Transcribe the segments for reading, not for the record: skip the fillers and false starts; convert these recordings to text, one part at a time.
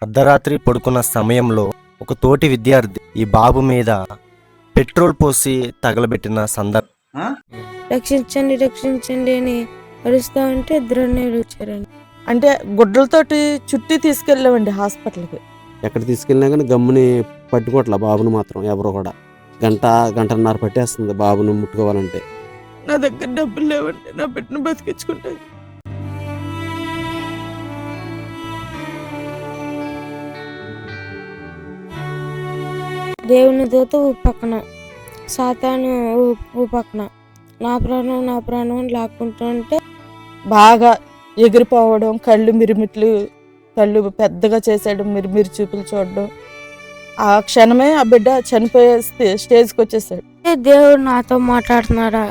అర్ధరాత్రి పడుకున్న సమయంలో ఒక తోటి విద్యార్థి ఈ బాబు మీద పెట్రోల్ పోసి తగలబెట్టిన సందర్భం. రక్షించండి రక్షించండి అని అరుస్తా ఉంటే ఇద్దరు అన్నయ్యలు వచ్చారండి. అంటే గుడ్డలతోటి చుట్టి తీసుకెళ్ళామండి హాస్పిటల్కి. ఎక్కడ తీసుకెళ్ళినా కానీ గమ్ముని పట్టుకోవట్లే బాబుని మాత్రం ఎవరు కూడా. గంటన్నర పట్టేస్తుంది బాబుని ముట్టుకోవాలంటే. నా దగ్గర డబ్బులు లేవండి, నా బిడ్డను బతికించుకుంటాను. దేవుని దూత ఓ పక్కన, సాతాను ఓ పక్కన. నా ప్రాణం అని లాక్కుంటూ ఉంటే బాగా ఎగిరిపోవడం, కళ్ళు పెద్దగా చేసేయడం, మిరిమిరి చూపులు చూడడం. ఆ క్షణమే ఆ బిడ్డ చనిపోయే స్టేజ్కి వచ్చేసాడు. దేవుడు నాతో మాట్లాడుతున్నాడా,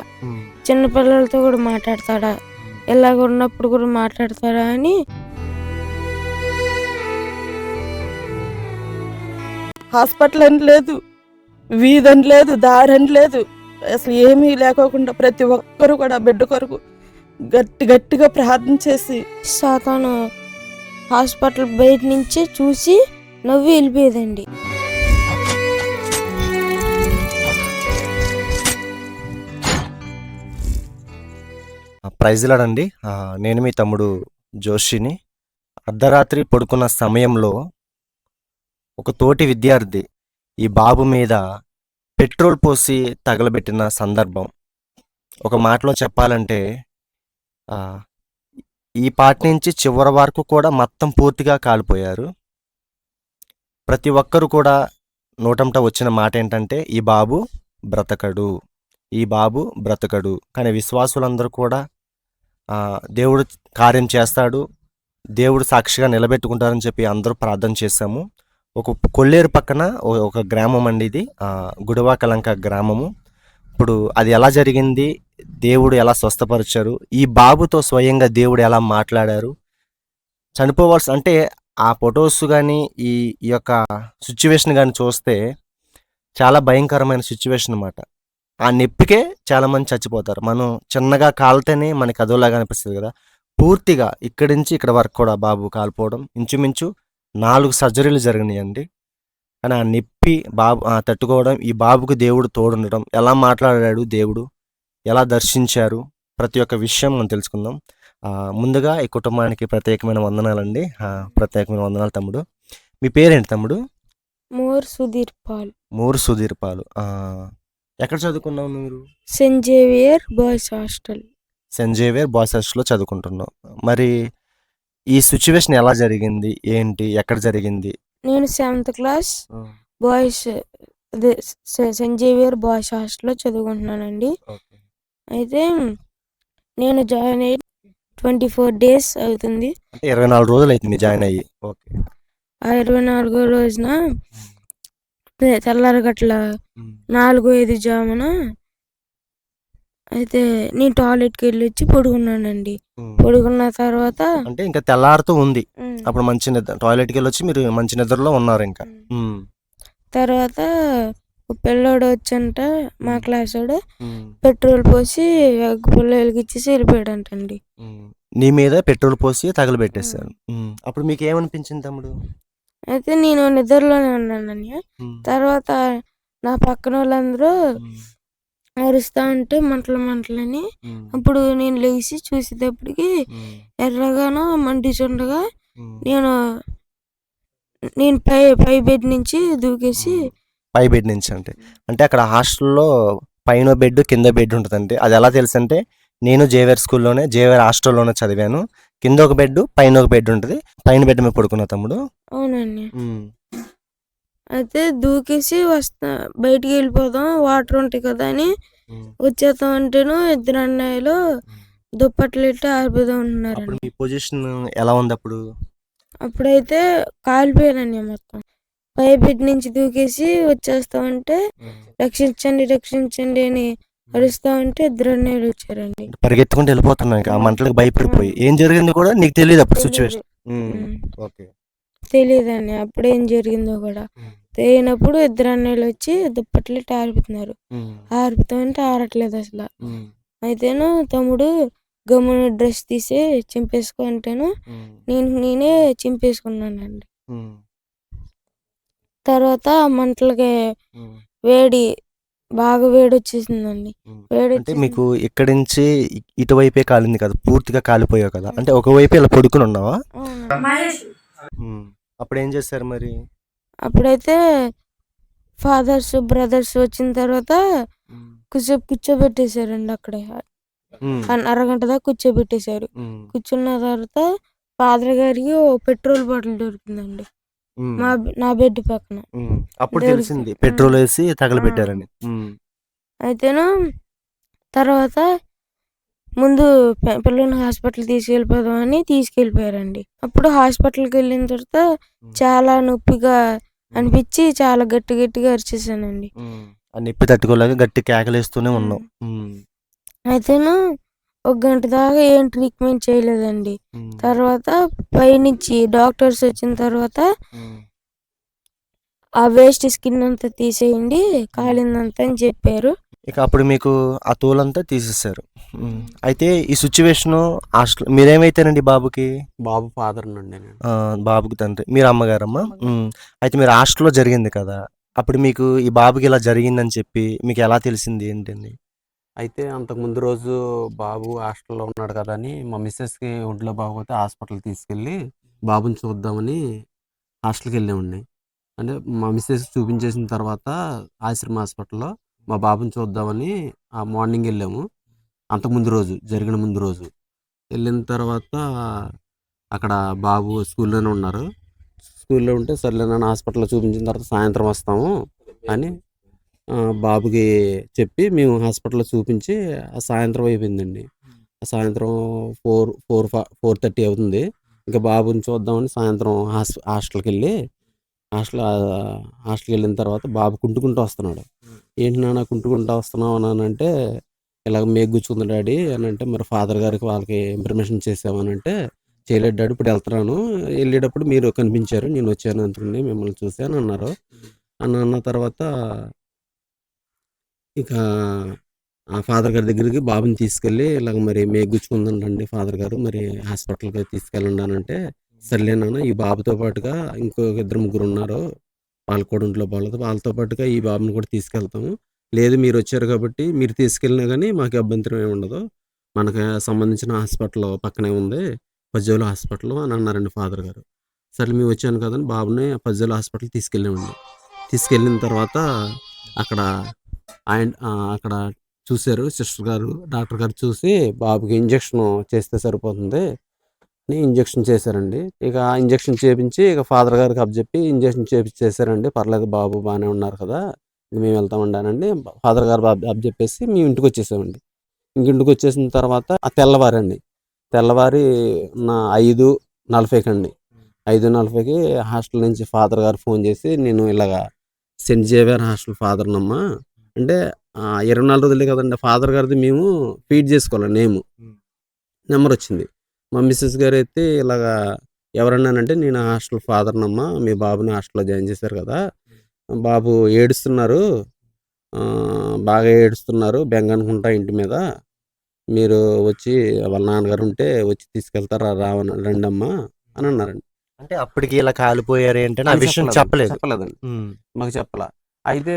చిన్నపిల్లలతో కూడా మాట్లాడతాడా, ఇలాగ ఉన్నప్పుడు కూడా మాట్లాడతాడా అని. హాస్పిటల్ అని లేదు, వీధని లేదు, దారని లేదు, అసలు ఏమీ లేకోకుండా ప్రతి ఒక్కరు కూడా బిడ్డ కొరకు గట్టిగా ప్రార్థన చేసి సాతాను హాస్పిటల్ బయట నుంచి చూసి నవ్వి వెళ్ళిపోయేదండి. Praise lord. నేను మీ తమ్ముడు జోషిని. అర్ధరాత్రి పడుకున్న సమయంలో ఒక తోటి విద్యార్థి ఈ బాబు మీద పెట్రోల్ పోసి తగలబెట్టిన సందర్భం. ఒక మాటలో చెప్పాలంటే ఈ పాటి నుంచి చివరి వరకు కూడా మొత్తం పూర్తిగా కాలిపోయారు. ప్రతి ఒక్కరు కూడా నోటంట వచ్చిన మాట ఏంటంటే ఈ బాబు బ్రతకడు. కానీ విశ్వాసులందరూ కూడా దేవుడు కార్యం చేస్తాడు, దేవుడు సాక్షిగా నిలబెట్టుకుంటారని చెప్పి అందరూ ప్రార్థన చేశాము. ఒక కొల్లేరు పక్కన ఒక గ్రామం అండి ఇది, గుడివాకలంక గ్రామము. ఇప్పుడు అది ఎలా జరిగింది, దేవుడు ఎలా స్వస్థపరిచారు, ఈ బాబుతో స్వయంగా దేవుడు ఎలా మాట్లాడారు, చనిపోవాల్సి అంటే ఆ ఫొటోస్ కానీ ఈ యొక్క సిచ్యువేషన్ కానీ చూస్తే చాలా భయంకరమైన సిచ్యువేషన్ అన్నమాట. ఆ నొప్పికే చాలామంది చచ్చిపోతారు. మనం చిన్నగా కాలితేనే మనకి అదోలాగా అనిపిస్తుంది కదా. పూర్తిగా ఇక్కడి నుంచి ఇక్కడ వరకు కూడా బాబు కాలిపోవడం, ఇంచుమించు 4 సర్జరీలు జరిగినాయండి. కానీ ఆ నొప్పి బాబు తట్టుకోవడం, ఈ బాబుకు దేవుడు తోడుండడం, ఎలా మాట్లాడాడు దేవుడు, ఎలా దర్శించారు, ప్రతి ఒక్క విషయం మనం తెలుసుకుందాం. ముందుగా ఈ కుటుంబానికి ప్రత్యేకమైన వందనాలండి. ప్రత్యేకమైన వందనాలు తమ్ముడు. మీ పేరేంటి తమ్ముడు? మోర్ సుధీర్ పాలు. ఎక్కడ చదువుకున్నావు మీరు? సెయింట్ జేవియర్ బాయ్స్ హాస్టల్లో చదువుకుంటున్నావు. మరి ఈ సిచ్యువేషన్ ఎలా జరిగింది, ఏంటి, ఎక్కడ జరిగింది? నేను 7th class boys Saint Xavier boys హాస్టల్లో చదువుకుంటున్నానండి. అయితే నేను జాయిన్ అయ్యి 24 days అవుతుంది. 24 రోజులు అవుతుంది జాయిన్ అయ్యి. ఆ 24వ రోజున తెల్లారగట్ల 4-5 జామున అయితే నేను టాయిలెట్కి వెళ్ళి వచ్చి పడుకున్నానండి. పడుకున్న తర్వాత అంటే ఇంకా తెల్లారుతూ ఉంది, అప్పుడు మంచి నిద్ర, టాయిలెట్కి వెళ్ళి వచ్చి మీరు మంచి నిద్రలో ఉన్నారు. ఇంకా తర్వాత పిల్లోడు వచ్చంట, మా క్లాస్ వాడు, పెట్రోల్ పోసి పిల్లలకి ఇచ్చేసి వెళ్ళిపోయాడంటండి. నీ మీద పెట్రోల్ పోసి తగలబెట్టేశారు. అప్పుడు మీకు ఏమనిపించింది తమ్ముడు? అయితే నేను నిద్రలోనే ఉన్నానని. తర్వాత నా పక్కన వాళ్ళందరూ అరుస్తా ఉంటే మంటలని. అప్పుడు నేను లేచి చూసేటప్పటికి ఎర్రగానో మండిచుండగా నేను పై బెడ్ నుంచి దూకేసి. పై బెడ్ నుంచి అంటే అక్కడ హాస్టల్లో పైన బెడ్ కింద బెడ్ ఉంటుందండి. అది ఎలా తెలుసు అంటే, నేను జేవియర్ హాస్టల్లోనే చదివాను. కింద ఒక బెడ్, పైన ఒక బెడ్ ఉంటుంది. పైన బెడ్ మీద పడుకున్నా తమ్ముడు. అవునండి. అయితే దూకేసి బయటికి వెళ్ళిపోదాం, వాటర్ ఉంటాయి కదా అని వచ్చేద్దాం అంటేను ఇద్దరు అన్నయ్యలు దుప్పట్లు ఇట్టి ఆరిపోదాం ఉంటున్నారు. మీ పొజిషన్ ఎలా ఉంది అప్పుడు? అప్పుడైతే కాలిపోయానండి మొత్తం. పై బెడ్ నుంచి దూకేసి వచ్చేస్తామంటే రక్షించండి అని అరుస్తా ఉంటే ఇద్దరు అన్నయ్యలు వచ్చారండి. పరిగెత్తుకుంటూ వెళ్ళిపోతున్నాయి ఆ మంటలకు భయపడిపోయి. ఏం జరిగింది కూడా నీకు తెలియదు అప్పుడు సిచ్యువేషన్? తెలియదండి అప్పుడు ఏం జరిగిందో కూడా. తెలియనప్పుడు ఇద్దరు అన్నయ్యలు వచ్చి దుప్పట్లు ఆరిపోతున్నారు. ఆరిపోతామంటే ఆరట్లేదు అసలు. అయితేను తమ్ముడు గమ్మున డ్రెస్ తీసి చింపేసుకో అంటేను నేనే చింపేసుకున్నానండి. ఉమ్, తర్వాత మంటలకి ఉమ్, వేడి బాగా వేడి వచ్చేసిందండి. ఉమ్. వేడి అంటే వచ్చేసింది. మీకు ఇక్కడి నుంచి ఇటువైపే కాలింది కదా, పూర్తిగా కాలిపోయావు కదా, అంటే ఒకవైపు ఇలా పడుకుని ఉన్నావా? అవునండి. ఉమ్. అప్పుడు ఏం చేశారు మరి? అప్పుడైతే ఫాదర్స్ బ్రదర్స్ వచ్చిన తర్వాత ఉమ్, కూర్చోబెట్టేశారండి అక్కడే. ఉమ్, అరగంట దాకా కూర్చోబెట్టేశారు. ఉమ్, కూర్చున్న తర్వాత ఫాదర్ గారికి ఓ పెట్రోల్ బాటిల్ దొరికిందండి ఉమ్, నా బెడ్ పక్కన ఉమ్. అప్పుడు దొరికితే తెలిసింది పెట్రోల్ వేసి తగలబెట్టారని. ఉమ్, అయితేను తర్వాత ముందు పిల్లల్ని హాస్పిటల్ తీసుకెళ్ళిపోదామని తీసుకెళ్ళిపోయారండి. అప్పుడు హాస్పిటల్కి వెళ్ళిన తర్వాత చాలా నొప్పిగా అనిపించి చాలా గట్టి గట్టిగా అరిచేసానండి. ఉమ్. ఆ నొప్పి తట్టుకోలేక గట్టి కేకలేస్తూనే ఉన్నావు. ఉమ్, అయితేను ఒక గంట దాకా ఏం ట్రీట్మెంట్ చేయలేదండి. ఉమ్, తర్వాత పైనుంచి డాక్టర్స్ వచ్చిన తర్వాత ఉమ్. ఆ వేస్ట్ స్కిన్ అంతా తీసేయండి కాలిందంతా అని చెప్పారు. ఇక అప్పుడు మీకు ఆ తోలంతా తీసేశారు. అయితే ఈ సిచ్యువేషను హాస్టల్ మీరేమైతేనండి బాబుకి? బాబు ఫాదర్ నుండి నేను. బాబుకి తండ్రి, మీరు అమ్మగారమ్మా? అయితే మీరు హాస్టల్లో జరిగింది కదా, అప్పుడు మీకు ఈ బాబుకి ఇలా జరిగిందని చెప్పి మీకు ఎలా తెలిసింది ఏంటండి? అయితే అంతకుముందు రోజు బాబు హాస్టల్లో ఉన్నాడు కదా అని మా మిస్సెస్కి ఒంట్లో బాగోతే హాస్పిటల్ తీసుకెళ్ళి బాబుని చూద్దామని హాస్టల్కి వెళ్ళామండి. అంటే మా మిస్సెస్ చూపించేసిన తర్వాత ఆశ్రమ హాస్పిటల్లో మా బాబుని చూద్దామని మార్నింగ్ వెళ్ళాము. అంతకుముందు రోజు జరిగిన ముందు రోజు వెళ్ళిన తర్వాత అక్కడ బాబు స్కూల్లోనే ఉన్నారు. స్కూల్లో ఉంటే సర్లే నాన్న హాస్పిటల్లో చూపించిన తర్వాత సాయంత్రం వస్తాము అని బాబుకి చెప్పి మేము హాస్పిటల్లో చూపించి సాయంత్రం అయిపోయిందండి. సాయంత్రం 4:30 అవుతుంది. ఇంకా బాబుని చూద్దామని సాయంత్రం హాస్టల్కి వెళ్ళి హాస్టల్కి వెళ్ళిన తర్వాత బాబు కుంటుకుంటూ వస్తున్నాడు. ఏంటి నాన్న కుంటుకుంటూ వస్తున్నావు అని అంటే, ఇలాగ మేగుచ్చుకుంది డాడీ అని అంటే, మరి ఫాదర్ గారికి వాళ్ళకి ఇన్ఫర్మేషన్ చేసామని అంటే, చేయలేదు డాడీ ఇప్పుడు వెళ్తున్నాను, వెళ్ళేటప్పుడు మీరు కనిపించారు, నేను వచ్చాను అనుకుని మిమ్మల్ని చూశాను అన్నారు. అన్న తర్వాత ఇక ఆ ఫాదర్ గారి దగ్గరికి బాబుని తీసుకెళ్ళి ఇలాగ మరి మేగుచ్చుకుందండి ఫాదర్ గారు, మరి హాస్పిటల్కి తీసుకెళ్ళండి అని అంటే, సర్లేనాన్న ఈ బాబుతో పాటుగా ఇంకో 2-3 ఉన్నారు, వాళ్ళు కూడా ఒంట్లో బాగోలేదు, వాళ్ళతో పాటుగా ఈ బాబుని కూడా తీసుకెళ్తాము. లేదు మీరు వచ్చారు కాబట్టి మీరు తీసుకెళ్ళినా కానీ మాకు అభ్యంతరం ఏమి ఉండదు, మనకు సంబంధించిన హాస్పిటల్ పక్కనే ఉంది, పజ్జోలు హాస్పిటల్ అని అన్నారండి ఫాదర్ గారు. సరే మేము వచ్చాను కదని బాబుని పజ్జోలు హాస్పిటల్ తీసుకెళ్ళామండి. తీసుకెళ్ళిన తర్వాత అక్కడ అక్కడ చూశారు సిస్టర్ గారు, డాక్టర్ గారు చూసి బాబుకి ఇంజక్షన్ చేస్తే సరిపోతుంది అని ఇంజక్షన్ చేశారండి. ఇక ఇంజక్షన్ చేపించి ఇక ఫాదర్ గారికి అప్పచెప్పి ఇంజక్షన్ చేపించేశారండి. పర్లేదు బాబు బాగానే ఉన్నారు కదా, మేము వెళ్తామండి అనండి ఫాదర్ గారు అప్పచెప్పేసి మేము ఇంటికి వచ్చేసామండి. ఇంటికి వచ్చేసిన తర్వాత తెల్లవారి 5:40 అండి. 5:40కి హాస్టల్ నుంచి ఫాదర్ గారు ఫోన్ చేసి, నేను ఇలాగా సెంట్ జేవియర్ హాస్టల్ ఫాదర్నమ్మా అంటే 24 రోజులే కదండి ఫాదర్ గారిది మేము ఫీడ్ చేసుకోవాలి నెంబర్ వచ్చింది. మా మిస్సెస్ గారు అయితే ఇలాగా ఎవరన్నానంటే, నేను హాస్టల్ ఫాదర్నమ్మా, మీ బాబుని హాస్టల్లో జాయిన్ చేశారు కదా, బాబు ఏడుస్తున్నారు, బాగా ఏడుస్తున్నారు, బెంగ అనుకుంటా ఇంటి మీద, మీరు వచ్చి వాళ్ళ నాన్నగారు ఉంటే వచ్చి తీసుకెళ్తారా రండమ్మా అని అన్నారండి. అంటే అప్పటికి ఇలా కాలిపోయారు ఏంటని ఆ విషయం చెప్పలేదండి, మాకు చెప్పలా. అయితే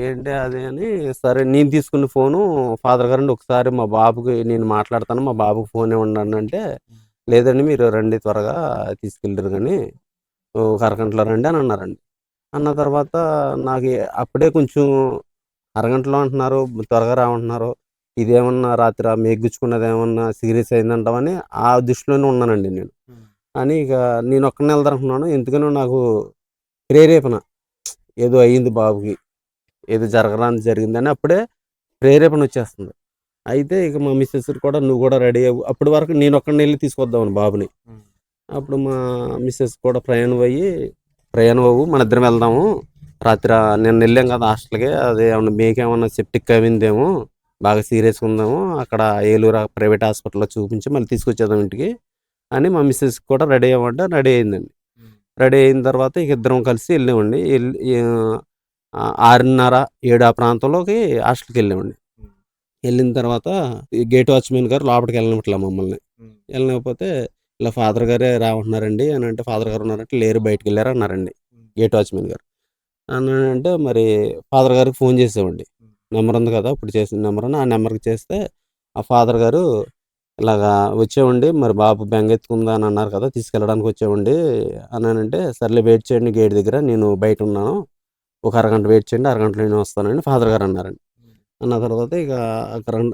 ఏంటి అది అని సరే నేను తీసుకున్న ఫోను ఫాదర్ గారండి ఒకసారి మా బాబుకి నేను మాట్లాడతాను, మా బాబుకి ఫోన్ ఇవ్వండి అంటే, లేదండి మీరు రండి త్వరగా తీసుకెళ్ళారు కానీ ఒక అరగంటలో రండి అని అన్నారండి. అన్న తర్వాత నాకు అప్పుడే కొంచెం అరగంటలో అంటున్నారు, త్వరగా రామంటున్నారు, ఇదేమన్నా రాత్రి మేగుచ్చుకున్నది ఏమన్నా సీరియస్ అయిందంటామని ఆ దృష్టిలోనే ఉన్నానండి నేను. అని ఇక నేను ఒక్కడినే వెళ్దానుకున్నాను, ఎందుకనో నాకు ప్రేరేపణ ఏదో అయ్యింది బాబుకి, ఏదో జరగరాని జరిగిందని అప్పుడే ప్రేరేపణ వచ్చేస్తుంది. అయితే ఇక మా మిస్సెస్ కూడా నువ్వు కూడా రెడీ అవ్వు, అప్పటి వరకు నేను ఒక్కడిని వెళ్ళి తీసుకొద్దామని బాబుని. అప్పుడు మా మిస్సెస్ కూడా ప్రయాణం అవ్వు మన ఇద్దరం వెళ్దాము, రాత్రి నిన్న వెళ్ళాం కదా హాస్టల్కి, అదే ఏమన్నా మీకేమన్నా సెప్టిక్ అయిందేమో, బాగా సీరియస్గా ఉందేమో, అక్కడ ఏలూరు ప్రైవేట్ హాస్పిటల్లో చూపించి మళ్ళీ తీసుకొచ్చేద్దాం ఇంటికి అని మా మిస్సెస్ కూడా రెడీ అవ్వమంటే రెడీ అయిందండి. రెడీ అయిన తర్వాత ఇక ఇద్దరం కలిసి వెళ్ళామండి. 6:30-7 ఆ ప్రాంతంలోకి హాస్టల్కి వెళ్ళామండి. వెళ్ళిన తర్వాత ఈ గేట్ వాచ్మెన్ గారు లోపలికి వెళ్ళనివ్వట్లే మమ్మల్ని. వెళ్ళకపోతే ఇలా ఫాదర్ గారే రావంటున్నారండి అని అంటే, ఫాదర్ గారు ఉన్నారంటే లేరు, బయటికి వెళ్ళారు అన్నారండి గేట్ వాచ్మెన్ గారు. అంటే మరి ఫాదర్ గారికి ఫోన్ చేసామండి. నెంబర్ ఉంది కదా ఇప్పుడు చేసిన నెంబర్ అని, ఆ నెంబర్కి చేస్తే ఆ ఫాదర్ గారు ఇలాగా వచ్చామండి, మరి బాబు బెంగెత్తుకుందా అని అన్నారు కదా, తీసుకెళ్ళడానికి వచ్చామండి అని అంటే, సర్లే వెయిట్ చేయండి గేట్ దగ్గర, నేను బయట ఉన్నాను, ఒక అరగంట వెయిట్ చేయండి, అరగంటలో నేను వస్తానండి ఫాదర్ గారు అన్నారండి. అన్న తర్వాత ఇక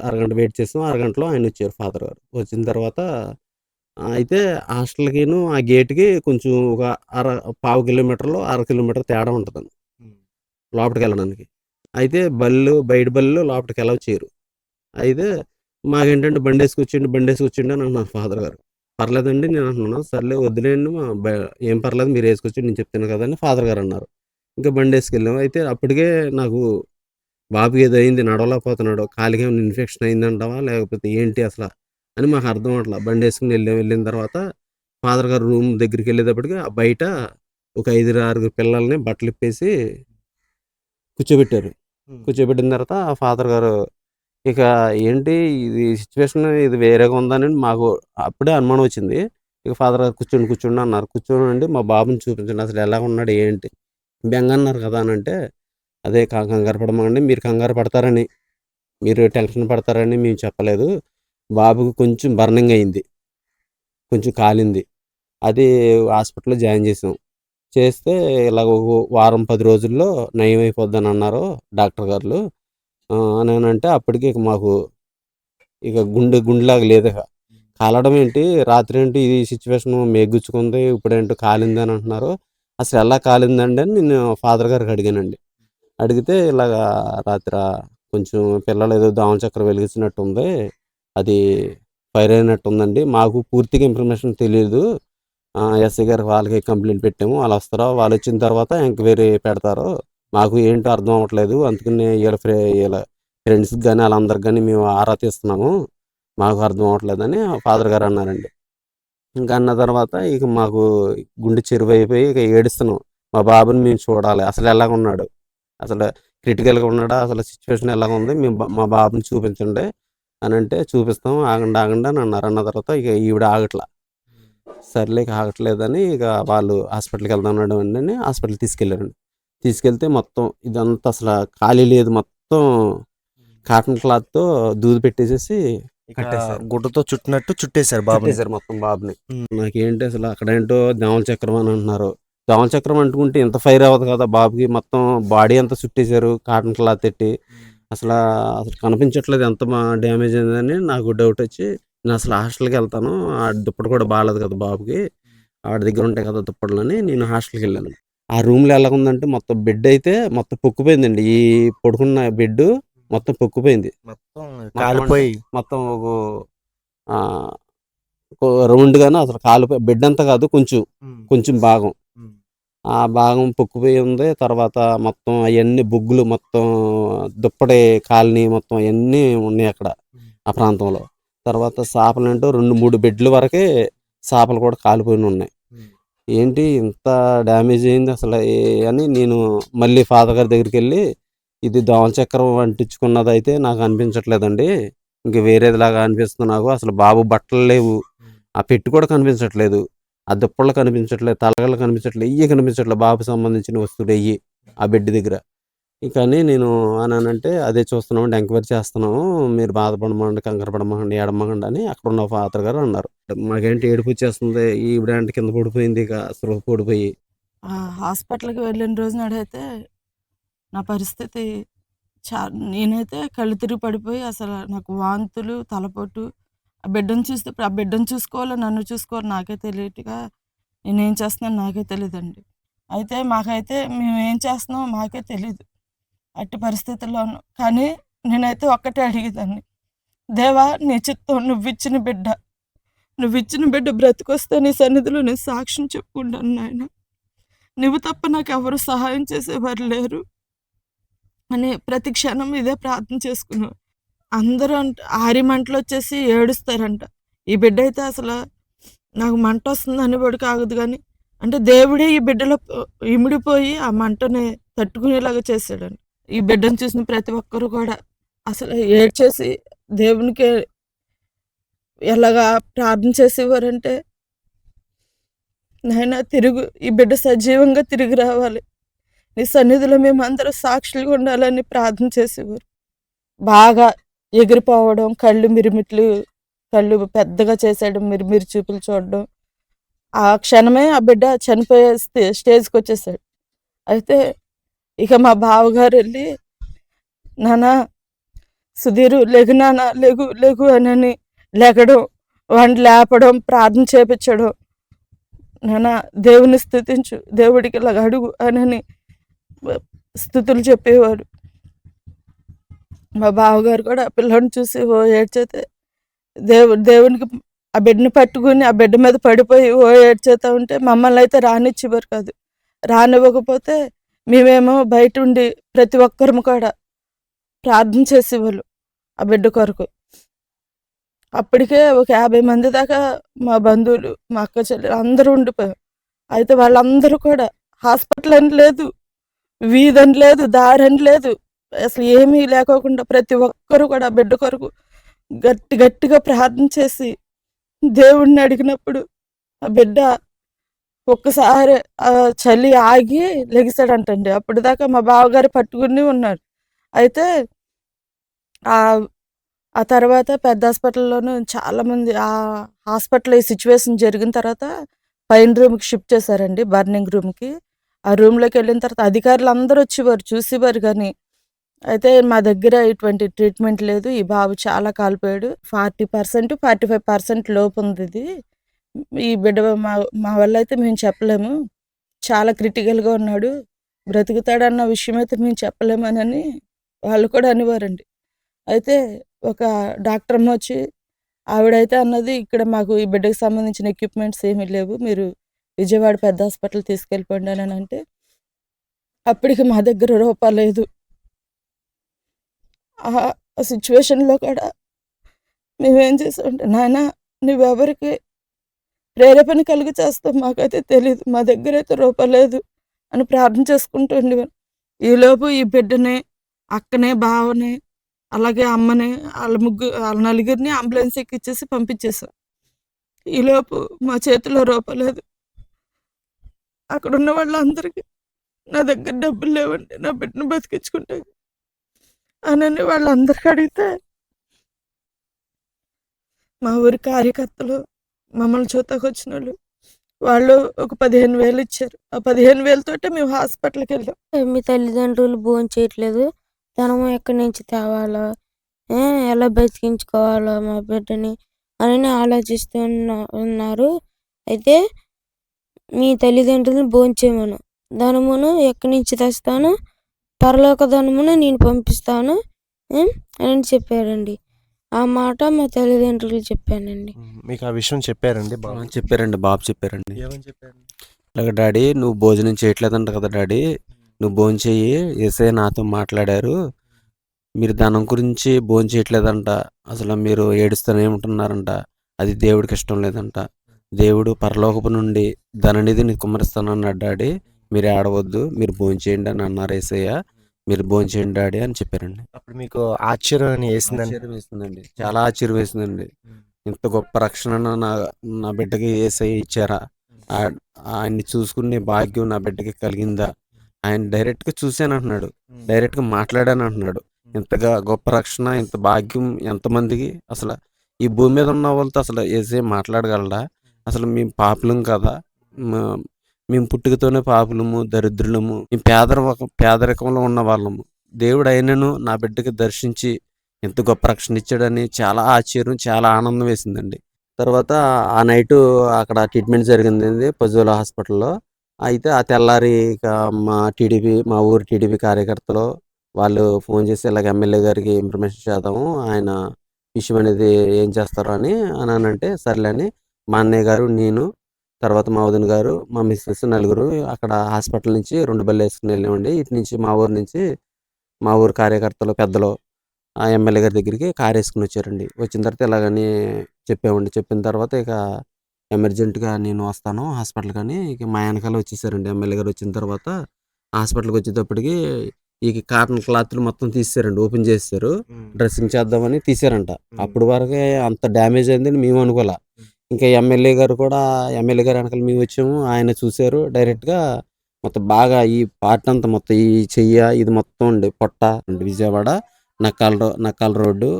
అరగంట వెయిట్ చేసాం, అరగంటలో ఆయన వచ్చారు ఫాదర్ గారు. వచ్చిన తర్వాత అయితే హాస్టల్కిను ఆ గేట్కి కొంచెం ఒక పావు కిలోమీటర్లో అర కిలోమీటర్ తేడా ఉంటుందండి లోపలికి వెళ్ళడానికి. అయితే బయట బళ్ళు లోపలికి వెళ్ళవు చేయరు. అయితే మాకేంటంటే బండేసుకొచ్చిండి అని అంటున్నారు ఫాదర్ గారు. పర్లేదండి నేను అంటున్నాను, సర్లే వద్దులేండి ఏం పర్లేదు మీరు వేసుకొచ్చి నేను చెప్తాను కదా అని ఫాదర్ గారు అన్నారు. ఇంకా బండేసుకెళ్ళాము. అయితే అప్పటికే నాకు బాబుకి ఏదో అయింది, నడవలేకపోతున్నాడు, కాలికి ఏమైనా ఇన్ఫెక్షన్ అయిందంటావా లేకపోతే ఏంటి అసలు అని మాకు అర్థం అట్లా. బండేసుకుని వెళ్ళిన తర్వాత ఫాదర్ గారు రూమ్ దగ్గరికి వెళ్ళేటప్పటికి బయట ఒక 5-6 పిల్లల్ని బట్టలు ఇప్పేసి కూర్చోబెట్టారు. కూర్చోబెట్టిన తర్వాత ఆ ఫాదర్ గారు ఇక ఏంటి ఇది సిచ్యువేషన్ ఇది వేరేగా ఉందని మాకు అప్పుడే అనుమానం వచ్చింది. ఇక ఫాదర్ గారు కూర్చోండి అన్నారు. కూర్చోనండి మా బాబుని చూపించండి, అసలు ఎలా ఉన్నాడు ఏంటి, బెంగ అన్నారు కదా అని అంటే, అదే కంగారు పడమండి, మీరు కంగారు పడతారని, మీరు టెన్షన్ పడతారని మేము చెప్పలేదు, బాబుకి కొంచెం బర్నింగ్ అయింది, కొంచెం కాలింది, అది హాస్పిటల్లో జాయిన్ చేసాం. చేస్తే ఇలాగ ఒక వారం 10 రోజుల్లో నయం అయిపోద్దని అన్నారు డాక్టర్ గారు అని అంటే, అప్పటికి ఇక మాకు ఇక గుండెలాగా లేదు. ఇక కాలడం ఏంటి, రాత్రి ఏంటి ఇది సిచ్యువేషన్ మేగుచ్చుకుంది, ఇప్పుడేంటో కాలింది అని అంటున్నారు, అసలు ఎలా కాలిందండి అని నేను ఫాదర్ గారికి అడిగానండి. అడిగితే ఇలాగా రాత్రి కొంచెం పిల్లలు ఏదో దావం చక్రం వెలిగించినట్టు ఉంది, అది ఫైర్ అయినట్టు ఉందండి, మాకు పూర్తిగా ఇన్ఫర్మేషన్ తెలియదు, ఎస్ఐ గారికి వాళ్ళకి కంప్లైంట్ పెట్టాము, వాళ్ళు వస్తారో వాళ్ళు వచ్చిన తర్వాత ఎంక్వైరీ పెడతారు, మాకు ఏంటో అర్థం అవ్వట్లేదు, అందుకని వీళ్ళ ఫ్రెండ్స్కి కానీ వాళ్ళందరికి కానీ మేము ఆరా తీస్తున్నాము, మాకు అర్థం అవ్వట్లేదని ఫాదర్ గారు అన్నారండి. ఇంకా అన్న తర్వాత ఇక మాకు గుండె చెరువైపోయి ఇక ఏడుస్తున్నాం, మా బాబుని మేము చూడాలి, అసలు ఎలాగ ఉన్నాడు, అసలు క్రిటికల్గా ఉన్నాడా, అసలు సిచ్యువేషన్ ఎలాగ ఉంది, మేము మా బాబుని చూపించండి అని అంటే, చూపిస్తాం ఆగండి అని అన్నారు. అన్న తర్వాత ఇక ఈవిడ ఆగట్లా, సర్లే ఇక ఆగట్లేదని ఇక వాళ్ళు హాస్పిటల్కి వెళ్దాం అని హాస్పిటల్కి తీసుకెళ్ళారండి. తీసుకెళ్తే మొత్తం ఇదంతా అసలు ఖాళీ లేదు, మొత్తం కాటన్ క్లాత్తో దూది పెట్టేసేసి కట్టేశారు, గుడ్డతో చుట్టినట్టు చుట్టేశారు బాబుని. చుట్టేశారు మొత్తం బాబుని. నాకేంటి అసలు అక్కడేంటో దోమల చక్రం అని అంటున్నారు, దోమల చక్రం అంటుకుంటే ఇంత ఫైర్ అవ్వదు కదా బాబుకి, మొత్తం బాడీ అంతా చుట్టేశారు కాటన్ క్లాత్ పెట్టి, అసలు కనిపించట్లేదు ఎంత డ్యామేజ్ అయిందని నాకు డౌట్ వచ్చి, నేను అసలు హాస్టల్కి వెళ్తాను, ఆ దుప్పటి కూడా బాగాలేదు కదా బాబుకి, ఆడి దగ్గర ఉంటాయి కదా దుప్పట్లని నేను హాస్టల్కి వెళ్ళాను. ఆ రూమ్లో ఎలా ఉందంటే మొత్తం బెడ్ అయితే మొత్తం పొక్కుపోయిందండి, ఈ పడుకున్న బెడ్ మొత్తం పొక్కుపోయింది, మొత్తం కాలిపోయి మొత్తం ఒక రౌండ్గానే అసలు కాలిపోయి, బెడ్ అంతా కాదు కొంచెం భాగం, ఆ భాగం పొక్కుపోయి ఉంది. తర్వాత మొత్తం అవన్నీ బొగ్గులు మొత్తం దుప్పటి కాలనీ మొత్తం అవన్నీ ఉన్నాయి అక్కడ ఆ ప్రాంతంలో. తర్వాత చేపలు ఏంటో 2-3 బెడ్ల వరకే చేపలు కూడా కాలిపోయి ఉన్నాయి. ఏంటి ఇంత డ్యామేజ్ అయింది అసలు అని నేను మళ్ళీ ఫాదర్ గారి దగ్గరికి వెళ్ళి, ఇది దోమల చక్రం అంటించుకున్నది అయితే నాకు అనిపించట్లేదండి, ఇంక వేరేదిలాగా అనిపిస్తుంది నాకు, అసలు బాబు బట్టలు లేవు, ఆ పెట్టి కూడా కనిపించట్లేదు, ఆ దుప్పళ్ళు కనిపించట్లేదు, తలగళ్ళు కనిపించట్లేదు, ఇవి కనిపించట్లేదు, బాబుకి సంబంధించిన వస్తువులు అయ్యి ఆ బెడ్ దగ్గర. కానీ నేను అనంటే, అదే చూస్తున్నామండి, ఎంక్వైరీ చేస్తున్నాము, మీరు బాధపడమండి, కంగారు పడమండి, ఏడమ్మకండి అని అక్కడ ఉన్న ఫాదర్ గారు అన్నారు. మాకేంటి ఏడుపు వచ్చేస్తుంది, ఈవిడంటే కింద పడిపోయింది, ఇక స్పృహ పడిపోయి. హాస్పిటల్కి వెళ్ళిన రోజు నాడైతే నా పరిస్థితి నేనైతే కళ్ళు తిరిగి పడిపోయి, అసలు నాకు వాంతులు, తలపోటు, ఆ బిడ్డను చూస్తే ఇప్పుడు ఆ బిడ్డను చూసుకోవాలో నన్ను చూసుకోవాలో నాకే తెలియట్టుగా నేనేం చేస్తున్నాను నాకే తెలియదండి. అయితే మాకైతే మేము ఏం చేస్తున్నామో మాకే తెలీదు అట్టి పరిస్థితుల్లోనూ. కానీ నేనైతే ఒక్కటే అడిగేదాన్ని, దేవా నీ చిత్తం, నువ్విచ్చిన బిడ్డ బ్రతికొస్తే నీ సన్నిధిలో నేను సాక్ష్యం చెప్పుకుంటాను నాయన, నువ్వు తప్ప నాకు ఎవరు సహాయం చేసేవారు లేరు అని ప్రతి క్షణం ఇదే ప్రార్థన చేసుకున్నాను. అందరూ ఆరి మంటలు వచ్చేసి ఏడుస్తారంట, ఈ బిడ్డ అయితే అసలు నాకు మంట వస్తుంది అనేవాడు కాదు, కానీ అంటే దేవుడే ఈ బిడ్డలో ఇమిడిపోయి ఆ మంటని తట్టుకునేలాగా చేశాడండి. ఈ బిడ్డను చూసిన ప్రతి ఒక్కరు కూడా అసలు ఏడ్చేసి దేవునికి ఎలాగా ప్రార్థన చేసేవారంటే, నాయన ఈ బిడ్డ సజీవంగా తిరిగి రావాలి, నీ సన్నిధిలో మేము అందరూ సాక్షులుగా ఉండాలని ప్రార్థన చేసేవారు. బాగా ఎగిరిపోవడం, కళ్ళు పెద్దగా చేసేయడం, మిరిమిరి చూపులు చూడడం. ఆ క్షణమే ఆ బిడ్డ చనిపోయే స్టేజ్కి వచ్చేసాడు. అయితే ఇక మా బావగారు వెళ్ళి, నానా సుధీరు లెగు నాన్న, లెగు లెగు అని లెగడం, వాడిని లేపడం, ప్రార్థన చేపించడం. నానా దేవుని స్తుతించు, దేవుడికి ఇలాగ అడుగు అని స్థుతులు చెప్పేవారు. మా బావగారు కూడా ఆ పిల్లని చూసి ఓ ఏడ్చేతే దేవునికి ఆ బిడ్డని పట్టుకుని ఆ బిడ్డ మీద పడిపోయి ఓ ఏడ్చేతా ఉంటే మమ్మల్ని అయితే రానిచ్చేవారు కాదు. రానివ్వకపోతే మేమేమో బయట ఉండి ప్రతి ఒక్కరము కూడా ప్రార్థన చేసేవాళ్ళు ఆ బిడ్డ కొరకు. అప్పటికే ఒక 50 మంది దాకా మా బంధువులు, మా అక్క చెల్లెలు అందరూ ఉండిపోయాం. అయితే వాళ్ళందరూ కూడా హాస్పిటల్ అని లేదు, వీధని లేదు, దారని లేదు, అసలు ఏమీ లేకోకుండా ప్రతి ఒక్కరు కూడా ఆ బిడ్డ కొరకు గట్టిగా ప్రార్థన చేసి దేవుడిని అడిగినప్పుడు ఆ బిడ్డ ఒక్కసారి ఆ చలి ఆగి లెగిసాడంటండి. అప్పుడు దాకా మా బావగారు పట్టుకుని ఉన్నాడు. అయితే ఆ ఆ తర్వాత పెద్ద హాస్పిటల్లోనూ చాలామంది ఆ హాస్పిటల్ ఈ సిచ్యువేషన్ జరిగిన తర్వాత పైన రూమ్కి షిఫ్ట్ చేశారండి, బర్నింగ్ రూమ్కి. ఆ రూమ్లోకి వెళ్ళిన తర్వాత అధికారులు అందరూ వచ్చేవారు, చూసేవారు. కానీ అయితే మా దగ్గర ఇటువంటి ట్రీట్మెంట్ లేదు, ఈ బాబు చాలా కాలిపోయాడు, 40% 45% లోపు ఉంది, ఇది ఈ బిడ్డ మా మా వల్ల అయితే మేము చెప్పలేము, చాలా క్రిటికల్గా ఉన్నాడు, బ్రతుకుతాడన్న విషయం అయితే మేము చెప్పలేమని వాళ్ళు కూడా అనేవారండి. అయితే ఒక డాక్టర్ అమ్మ వచ్చి ఆవిడైతే అన్నది, ఇక్కడ మాకు ఈ బిడ్డకు సంబంధించిన ఎక్విప్మెంట్స్ ఏమీ లేవు, మీరు విజయవాడ పెద్ద హాస్పిటల్ తీసుకెళ్ళిపోండి అని అంటే అప్పటికి మా దగ్గర రూపాయి లేదు. ఆ సిచ్యువేషన్లో కూడా మేమేం చేసామంటే, నాయన నువ్వెవరికి ప్రేరేపణ కలిగి చేస్తావు మాకైతే తెలియదు, మా దగ్గర అయితే రూపాయి లేదు అని ప్రార్థన చేసుకుంటూ ఉండేవారు. ఈలోపు ఈ బిడ్డని, అక్కనే, బావని, అలాగే అమ్మని, వాళ్ళ నలుగురిని అంబులెన్స్ ఎక్కిచ్చేసి పంపించేసాం. ఈలోపు మా చేతిలో రూపాయి లేదు. అక్కడ ఉన్న వాళ్ళందరికీ నా దగ్గర డబ్బులు లేవండి, నా బిడ్డను బతికించుకుంటే అని వాళ్ళందరికీ అడిగితే మా ఊరి కార్యకర్తలు, మమ్మల్ని చూతాకు వచ్చిన వాళ్ళు ఒక 15,000 ఇచ్చారు. ఆ 15,000 తోటే మేము హాస్పిటల్కి వెళ్ళాం. మీ తల్లిదండ్రులు భోంచేయట్లేదు, ధనము ఎక్కడి నుంచి తేవాలో, ఎలా బతికించుకోవాలో మా బిడ్డని అని ఆలోచిస్తూ ఉన్నారు. అయితే మీ తల్లిదండ్రులను భోంచేయమను, ధనమును ఎక్కడి నుంచి తెస్తాను, పరలోక ధనమును నేను పంపిస్తాను అని చెప్పారండి. ఆ మాట మా తల్లిదండ్రులు చెప్పానండి. మీకు ఆ విషయం చెప్పారండి బాబు? చెప్పారండి, బాబు చెప్పారండి. ఏమని చెప్పారు? ఇలాగ డాడీ నువ్వు భోజనం చేయట్లేదంట కదా డాడీ, నువ్వు భోజనం చెయ్యి, యేసయ్య నాతో మాట్లాడారు, మీరు ధనం గురించి భోజనం చేయట్లేదంట, అసలు మీరు ఏడుస్తూనే ఉంటున్నారంట, అది దేవుడికి ఇష్టం లేదంట, దేవుడు పరలోకపు నుండి ధననిధిని కుమ్మరిస్తానన్నాడు డాడీ, మీరు ఏడవద్దు, మీరు భోజనం చేయండి అని అన్నారు యేసయ్య, మీరు భోజనం చేయండి డాడీ అని చెప్పారండి. అప్పుడు మీకు ఆశ్చర్యం వేసిందండి? ఆశ్చర్యం వేసిందండి, చాలా ఆశ్చర్యం వేసిందండి. ఇంత గొప్ప రక్షణ నా బిడ్డకి యేసయ్య ఇచ్చారా, ఆయన్ని చూసుకునే భాగ్యం నా బిడ్డకి కలిగిందా, ఆయన డైరెక్ట్గా చూశాను అంటున్నాడు, డైరెక్ట్గా మాట్లాడాను అంటున్నాడు. ఇంతగా గొప్ప రక్షణ, ఇంత భాగ్యం ఎంతమందికి, అసలు ఈ భూమి మీద ఉన్న వాళ్ళతో అసలు యేసయ్య మాట్లాడగలడా, అసలు మేము పాపులం కదా, మేము పుట్టుకతోనే పాపులము, దరిద్రులము, మేము పేదరికంలో ఉన్న వాళ్ళము, దేవుడు అయినను నా బిడ్డకి దర్శించి ఎంత గొప్ప రక్షణ ఇచ్చాడని చాలా ఆశ్చర్యం, చాలా ఆనందం వేసిందండి. తర్వాత ఆ నైటు అక్కడ ట్రీట్మెంట్ జరిగింది పజోలా హాస్పిటల్లో. అయితే ఆ తెల్లారి ఇక మా ఊరి టీడీపీ కార్యకర్తలు వాళ్ళు ఫోన్ చేసి ఇలాగ ఎమ్మెల్యే గారికి ఇన్ఫర్మేషన్ చేద్దాము, ఆయన విషయం అనేది ఏం చేస్తారు అని అంటే సర్లే అని మా అన్నయ్య గారు, నేను, తర్వాత మా వదిన గారు, మా మిస్సెస్ నలుగురు అక్కడ హాస్పిటల్ నుంచి 2 బళ్ళు వేసుకుని వెళ్ళామండి. ఇటు నుంచి మా ఊరు కార్యకర్తలు పెద్దలు ఆ ఎమ్మెల్యే గారి దగ్గరికి కారు వేసుకుని వచ్చారండి. వచ్చిన తర్వాత ఇలాగని చెప్పామండి. చెప్పిన తర్వాత ఇక ఎమర్జెంట్గా నేను వస్తాను హాస్పిటల్ కానీ, ఇక మా వెనకాల వచ్చేసారండి. ఎమ్మెల్యే గారు వచ్చిన తర్వాత హాస్పిటల్కి వచ్చేటప్పటికి ఈ కాటన్ క్లాత్లు మొత్తం తీసారండి, ఓపెన్ చేశారు, డ్రెస్సింగ్ చేద్దామని తీసారంట. అప్పుడు వరకే అంత డ్యామేజ్ అయిందని మేము అనుకోలే. ఇంకా ఎమ్మెల్యే గారు వెనకాల మేము వచ్చాము. ఆయన చూసారు డైరెక్ట్‌గా మొత్తం బాగా ఈ పార్ట్ అంతా మొత్తం ఈ చెయ్య ఇది మొత్తం అండి పొట్ట అండి విజయవాడ నక్కాల రోడ్డు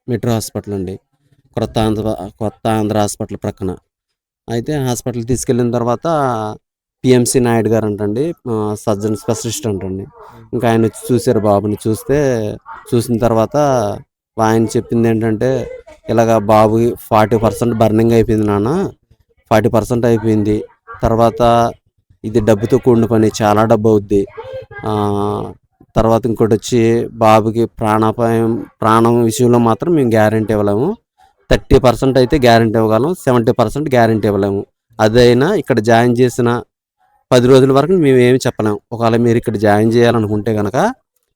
మెట్రో హాస్పిటల్ అండి. కొత్త ఆంధ్ర హాస్పిటల్ ప్రక్కన. అయితే హాస్పిటల్‌కి తీసుకెళ్ళిన తర్వాత పిఎంసి నాయుడు గారు అంటండి సర్జన్ స్పెషలిస్ట్ అంటండి. ఇంకా ఆయన వచ్చి చూసారు బాబుని. చూసిన తర్వాత ఆయన చెప్పింది ఏంటంటే ఇలాగ బాబుకి 40% బర్నింగ్ అయిపోయింది నాన్న. 40% అయిపోయింది. తర్వాత ఇది డబ్బుతో కూడిన పని. చాలా డబ్బు అవుద్ది. తర్వాత ఇంకోటి వచ్చి బాబుకి ప్రాణం విషయంలో మాత్రం మేము గ్యారెంటీ ఇవ్వలేము. 30% అయితే గ్యారెంటీ ఇవ్వగలం. 70% గ్యారెంటీ ఇవ్వలేము. అదైనా ఇక్కడ జాయిన్ చేసిన 10 రోజుల వరకు మేము ఏమి చెప్పలేము. ఒకవేళ మీరు ఇక్కడ జాయిన్ చేయాలనుకుంటే కనుక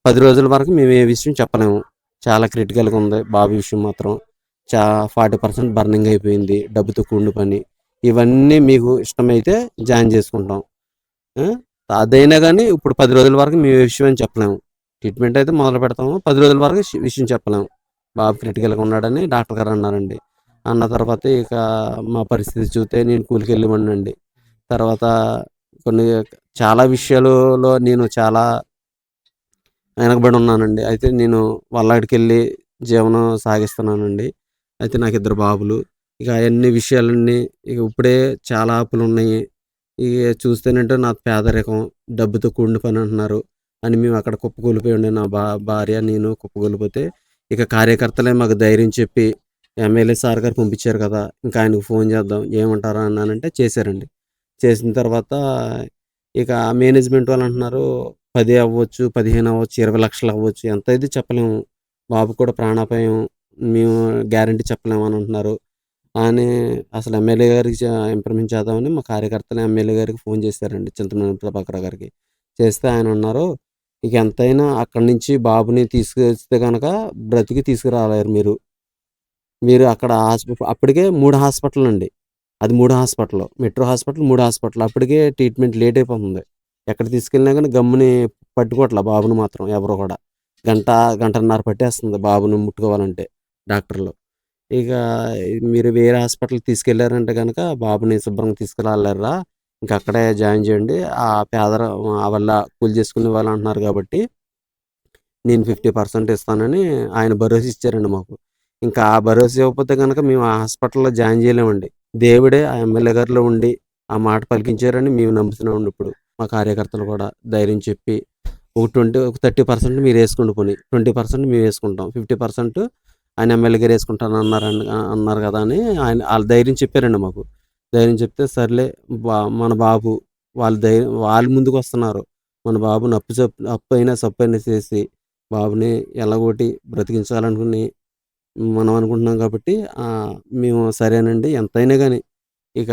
10 రోజుల వరకు మేము ఏ విషయం చెప్పలేము. చాలా క్రిటికల్గా ఉంది బాబు విషయం మాత్రం. 40% బర్నింగ్ అయిపోయింది. డబ్బుతో కూడిన పని. ఇవన్నీ మీకు ఇష్టమైతే జాయిన్ చేసుకుంటాం. అదైనా కానీ ఇప్పుడు 10 రోజుల వరకు మేము ఏ విషయం అని చెప్పలేము. ట్రీట్మెంట్ అయితే మొదలు పెడతాము. 10 రోజుల వరకు విషయం చెప్పలేము. బాబు క్రిటికల్గా ఉన్నాడని డాక్టర్ గారు అన్నారండి. అన్న తర్వాత ఇక మా పరిస్థితి చూస్తే నేను కూలికి వెళ్ళివ్వండి. తర్వాత చాలా విషయాలలో నేను చాలా వెనకబడి ఉన్నానండి. అయితే నేను వల్లాడికెళ్ళి జీవనం సాగిస్తున్నానండి. అయితే నాకు 2 బాబులు. ఇక అన్ని విషయాలన్నీ ఇక ఇప్పుడే చాలా అప్పులున్నాయి. ఇక చూస్తేనంటే నాకు పేదరికం, డబ్బుతో కూడిన పని అంటున్నారు అని మేము అక్కడ కుప్పకూలిపోయాం. నా భార్య నేను కుప్పకూలిపోతే ఇక కార్యకర్తలే మాకు ధైర్యం చెప్పి ఎమ్మెల్యే సార్ గారు పంపించారు కదా! ఇంకా ఆయనకు ఫోన్ చేద్దాం ఏమంటారా అన్నానంటే చేశారండి. చేసిన తర్వాత ఇక మేనేజ్మెంట్ వాళ్ళు అంటున్నారు 10 అవ్వచ్చు, 15 అవ్వచ్చు, 20 లక్షలు అవ్వచ్చు. ఎంత అయితే చెప్పలేము. బాబు కూడా ప్రాణాపాయం మేము గ్యారంటీ చెప్పలేము అని అంటున్నారు. అని అసలు ఎమ్మెల్యే గారికి ఇంప్రూవ్మెంట్ చేద్దామని మా కార్యకర్తలు ఎమ్మెల్యే గారికి ఫోన్ చేశారండి చింతమనేని ప్రభాకర్ గారికి. చేస్తే ఆయన అన్నారు ఇక ఎంతైనా అక్కడి నుంచి బాబుని తీసుకొస్తే కనుక బ్రతికి తీసుకురాలేరు మీరు అక్కడ అప్పటికే 3 హాస్పిటల్ అండి. అది 3 హాస్పిటల్. Metro hospital 3 hospital. అప్పటికే ట్రీట్మెంట్ లేట్ అయిపోతుంది. ఎక్కడ తీసుకెళ్ళినా కానీ గమ్ముని పట్టుకోవట్ల బాబుని మాత్రం ఎవరు కూడా. గంటన్నర పట్టేస్తుంది బాబుని ముట్టుకోవాలంటే డాక్టర్లు. ఇక మీరు వేరే హాస్పిటల్‌కి తీసుకెళ్లారంటే గనక బాబుని శుభ్రంగా తీసుకురాలేరురా. ఇంక అక్కడే జాయిన్ చేయండి. వాళ్ళ కూలి చేసుకునే వాళ్ళు అంటున్నారు కాబట్టి నేను 50% ఇస్తానని ఆయన భరోసా ఇచ్చారండి మాకు. ఇంకా ఆ భరోసా ఇవ్వకపోతే గనక మేము ఆ హాస్పిటల్‌లో జాయిన్ చేయలేమండి. దేవుడే ఆ ఎమ్మెల్యే గారిలో ఉండి ఆ మాట పలికించారని మేము నమ్ముతున్నామండి ఇప్పుడు. మా కార్యకర్తలు కూడా ధైర్యం చెప్పి ఒక 30% మీరేసుకోండి పోనీ. 20% మేమేసుకుంటాం. 50% ఆయన ఎమ్మెల్యే గారు అన్నారు కదా అని ఆళ్ళు ధైర్యం చెప్పారండి మాకు. ధైర్యం చెప్తే సర్లే మన బాబు వాళ్ళు ముందుకొస్తున్నారు. మన బాబుని అప్పైనా సప్పైనా చేసి బాబుని ఎలాగోటి బ్రతికించాలనుకుని మనం అనుకుంటున్నాం కాబట్టి మేము సరేనండి ఎంతైనా గాని ఇక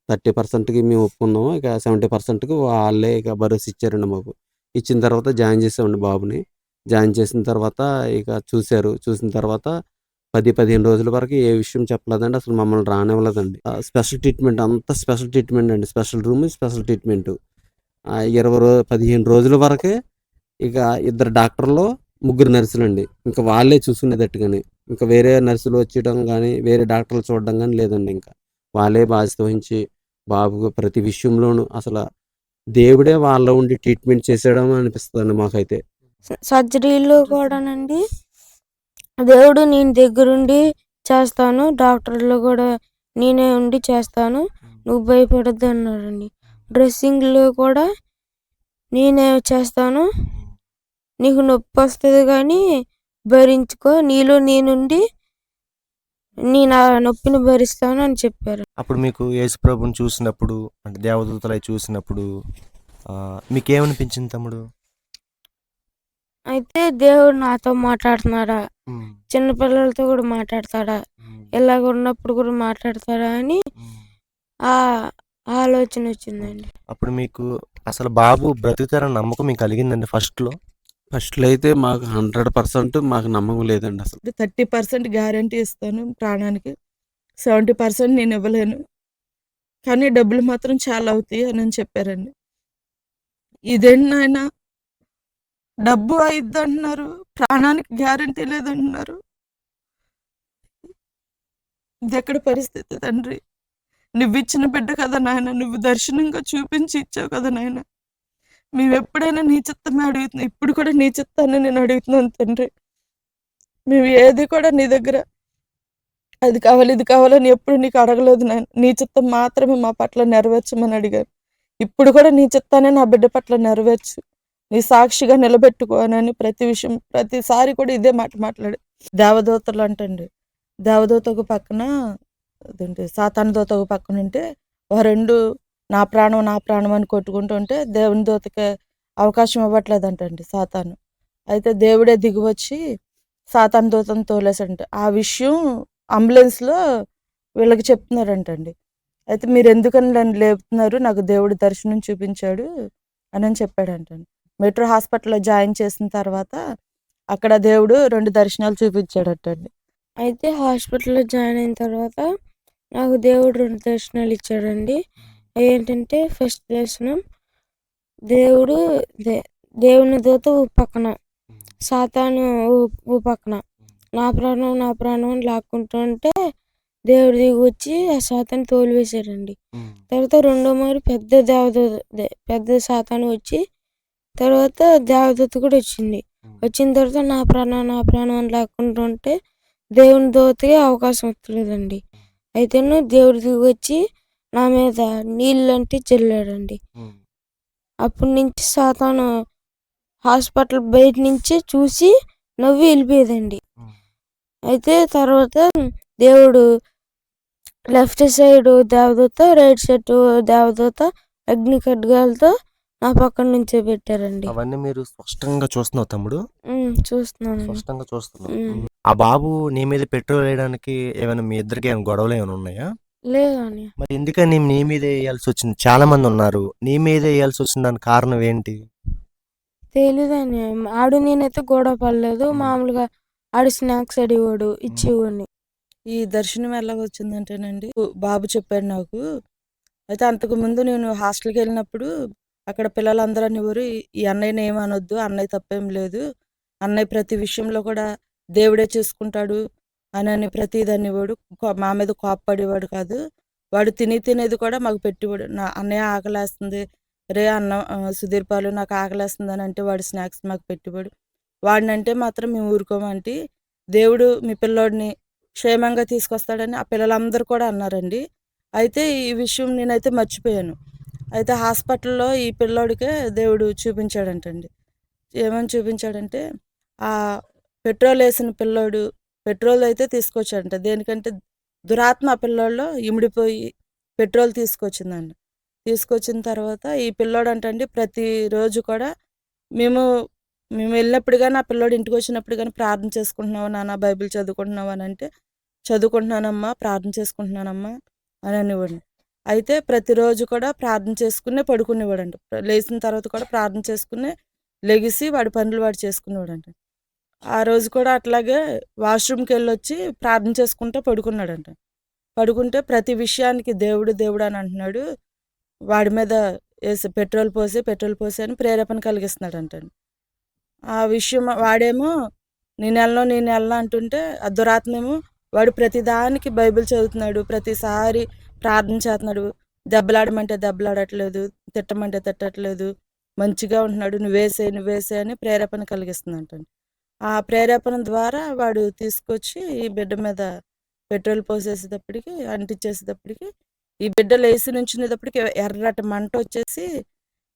30%కి మేము ఒప్పుకున్నాము. ఇక 70%కి వాళ్ళే ఇక భరోసా ఇచ్చారండి మాకు. ఇచ్చిన తర్వాత జాయిన్ చేసామండి బాబుని. జాయిన్ చేసిన తర్వాత ఇక చూసారు. చూసిన తర్వాత 15 రోజుల వరకు ఏ విషయం చెప్పలేదండి. అసలు మమ్మల్ని రానివ్వలేదండి. స్పెషల్ ట్రీట్మెంట్ అంతా స్పెషల్ ట్రీట్మెంట్ అండి. Special room, special treatment. 15 రోజుల వరకే ఇక 2 డాక్టర్లు, 3 నర్సులండి. ఇంకా వాళ్ళే చూసుకునేటట్టుగాని. ఇంకా వేరే నర్సులు వచ్చేయడం గానీ, వేరే డాక్టర్లు చూడడం గానీ లేదండి ఇంకా. వాళ్ళే బాధ్యత వహించి బాబుకు ప్రతి విషయంలోనూ అసల దేవుడే వాళ్ళలో ఉండి ట్రీట్మెంట్ చేసాడేమో అనిపిస్తదండి మాకైతే. సర్జరీలో కూడానండి దేవుడు నేను దగ్గరుండి చేస్తాను. డాక్టర్లు కూడా నేనే ఉండి చేస్తాను. నువ్వు భయపడొద్దు అన్నారండి. డ్రెస్సింగ్‌లో కూడా నేనే చేస్తాను. నీకు నొప్పొస్తది గానీ భరించుకో. నీలో నేనుండి ఆ నొప్పిని భరిస్తాను అని చెప్పారు. అప్పుడు మీకు యేసుప్రభుని చూసినప్పుడు అంటే దేవదూతలై చూసినప్పుడు మీకేమనిపించింది తమ్ముడు? అయితే దేవుడు నాతో మాట్లాడుతున్నాడా? హ్మ్. చిన్న పిల్లలతో కూడా మాట్లాడతాడా? హ్మ్. ఇలాగ ఉన్నప్పుడు కూడా మాట్లాడతాడా అని హ్మ్. ఆ ఆలోచన వచ్చిందండి. అప్పుడు మీకు అసలు బాబు బ్రతుకుతారన్న నమ్మకం మీకు కలిగిందండి ఫస్ట్‌లో? ఫస్ట్‌లో అయితే మాకు 100% మాకు నమ్మకం లేదండి అసలు. 30% గ్యారంటీ ఇస్తాను ప్రాణానికి. 70% నేను ఇవ్వలేను. కానీ డబ్బులు మాత్రం చాలా అవుతాయి అని చెప్పారండి. ఇదేంటి నాయనా డబ్బు అయిద్దంటున్నారు. ప్రాణానికి గ్యారంటీ లేదంటున్నారు. ఇది ఎక్కడ పరిస్థితి తండ్రి. నువ్విచ్చిన బిడ్డ కదా నాయన, నువ్వు దర్శనంగా చూపించి ఇచ్చావు కదా నాయన. మేమెప్పుడైనా నీ చిత్తమే అడుగుతున్నాం, ఇప్పుడు కూడా నీ చిత్తాన్ని నేను అడుగుతున్నాను తండ్రి. మేము ఏది కూడా నీ దగ్గర అది కావాలి ఇది కావాలని ఎప్పుడు నీకు అడగలేదు నాయన. నీ చిత్తం మాత్రమే మా పట్ల నెరవేర్చమని అడిగాను. ఇప్పుడు కూడా నీ చిత్తాన్ని నా బిడ్డ పట్ల నెరవేర్చు, నీ సాక్షిగా నిలబెట్టుకోనని ప్రతి విషయం ప్రతిసారి కూడా ఇదే మాట మాట్లాడు. దేవదూతలు అంటండి, దేవదూత ఒక పక్కన అదేంటి సాతాను దూత ఒక పక్కన ఉంటే ఓ రెండు నా ప్రాణం నా ప్రాణం అని కొట్టుకుంటూ ఉంటే దేవుని దూతకి అవకాశం ఇవ్వట్లేదంటండి సాతాను. అయితే దేవుడే దిగివచ్చి సాతాను దూతను తోలేసంట. ఆ విషయం అంబులెన్స్లో వీళ్ళకి చెప్తున్నారంటండి. అయితే మీరు ఎందుకని నన్ను లేపుతున్నారు, నాకు దేవుడు దర్శనం చూపించాడు అని చెప్పాడంటండి. మెట్రో హాస్పిటల్లో జాయిన్ చేసిన తర్వాత అక్కడ దేవుడు 2 దర్శనాలు చూపించాడటండి. అయితే హాస్పిటల్లో జాయిన్ అయిన తర్వాత నాకు దేవుడు 2 దర్శనాలు ఇచ్చాడండి. ఏంటంటే ఫస్ట్ దర్శనం దేవుడు దేవుని దూత ఓ పక్కన, సాతాను ఓ పక్కన నా ప్రాణం నా ప్రాణం అని లాక్కుంటుంటే దేవుడు దిగి వచ్చి ఆ సాతాను తోలివేశాడండి. తర్వాత రెండో మారు పెద్ద సాతాను వచ్చి తర్వాత దేవదూత కూడా వచ్చింది. వచ్చిన తర్వాత నా ప్రాణం నా ప్రాణం అని లాక్కుంటుంటే దేవుని దూతకి అవకాశం వస్తలేదండి. అయితేను దేవుడు దిగి వచ్చి నా మీద నీళ్ళు అంటే చల్లాడండి. అప్పటి నుంచి సాతాను హాస్పిటల్ బయట నుంచి చూసి నవ్వి వెళ్ళిపోయేదండి. అయితే తర్వాత దేవుడు లెఫ్ట్ సైడ్ దేవదూత, రైట్ సైడ్ దేవదూత అగ్ని ఖడ్గాలతో నా పక్కన నుంచే పెట్టారండి. అవన్నీ మీరు స్పష్టంగా చూస్తున్నావు తమ్ముడు? చూస్తున్నాను. స్పష్టంగా చూస్తున్నావు. ఆ బాబు నీ మీద పెట్రోల్ వేయడానికి ఏమైనా మీ ఇద్దరికి ఏమైనా గొడవలు ఏమైనా ఉన్నాయా? లేదని. మరి ఎందుకని నీ మీదే వేయాల్సి వచ్చింది? చాలా మంది ఉన్నారు, నీ మీదే వేయాల్సి వచ్చిన దానికి కారణం ఏంటి? తెలీదని. ఆడు నేనైతే గొడవ పడలేదు. మామూలుగా ఆడు స్నాక్స్ అడిగాడు, ఇచ్చేవాడిని. ఈ దర్శనం ఎలా వచ్చిందంటేనండి, బాబు చెప్పాడు నాకు. అయితే అంతకుముందు నేను హాస్టల్కి వెళ్ళినప్పుడు అక్కడ పిల్లలందరూ అనేవారు, ఈ అన్నయ్యని ఏమనొద్దు, అన్నయ్య తప్పేం లేదు, అన్నయ్య ప్రతి విషయంలో కూడా దేవుడే చూసుకుంటాడు అని ప్రతిది అనేవాడు. మా మీద కోప్పడేవాడు కాదు. వాడు తినేది కూడా మాకు పెట్టేవాడు. నా అన్నయ్య ఆకలేస్తుంది రే సుధీర్ పాలు నాకు ఆకలేస్తుంది అని అంటే వాడు స్నాక్స్ మాకు పెట్టేవాడు. వాడినంటే మాత్రం మేము ఊరుకోమంటే దేవుడు మీ పిల్లోడిని క్షేమంగా తీసుకొస్తాడని ఆ పిల్లలందరూ కూడా అన్నారండి. అయితే ఈ విషయం నేనైతే మర్చిపోయాను. అయితే హాస్పిటల్లో ఈ పిల్లోడికే దేవుడు చూపించాడంటండి. ఏమని చూపించాడంటే ఆ పెట్రోల్ వేసిన పిల్లోడు పెట్రోల్ అయితే తీసుకొచ్చాడంట. దేనికంటే దురాత్మ ఆ పిల్లోడిలో ఇమిడిపోయి పెట్రోల్ తీసుకొచ్చిందండి. తీసుకొచ్చిన తర్వాత ఈ పిల్లోడు అంటండి ప్రతిరోజు కూడా మేము వెళ్ళినప్పుడు కానీ ఆ పిల్లోడు ఇంటికి వచ్చినప్పుడు కానీ ప్రార్థన చేసుకుంటున్నావా నాన్న, బైబిల్ చదువుకుంటున్నావా అని అంటే చదువుకుంటున్నానమ్మా, ప్రార్థన చేసుకుంటున్నానమ్మా అని అనేవాడిని. అయితే ప్రతిరోజు కూడా ప్రార్థన చేసుకునే పడుకునేవాడంట. లేచిన తర్వాత కూడా ప్రార్థన చేసుకునే లెగిసి వాడి పనులు వాడు చేసుకునేవాడంట. ఆ రోజు కూడా అట్లాగే వాష్రూమ్కి వెళ్ళొచ్చి ప్రార్థన చేసుకుంటూ పడుకున్నాడంట. పడుకుంటే ప్రతి విషయానికి దేవుడు దేవుడు అని అంటున్నాడు. వాడి మీద పెట్రోల్ పోసి అని ప్రేరేపణ కలిగిస్తున్నాడంట. ఆ విషయం వాడేమో నేను వెళ్ళను అంటుంటే ఆ దురాత్మేమో వాడు ప్రతిదానికి బైబిల్ చదువుతున్నాడు, ప్రతిసారి ప్రార్థన చేస్తున్నాడు, దెబ్బలాడమంటే దెబ్బలాడట్లేదు, తిట్టమంటే తిట్టట్లేదు, మంచిగా ఉంటున్నాడు, నువ్వేసే అని ప్రేరేపణ కలిగిస్తుందంట. ఆ ప్రేరేపణ ద్వారా వాడు తీసుకొచ్చి ఈ బిడ్డ మీద పెట్రోల్ పోసేసేటప్పటికి అంటించేసేటప్పటికి ఈ బిడ్డ లేచి నుంచునేటప్పటికి ఎర్రటి మంట వచ్చేసి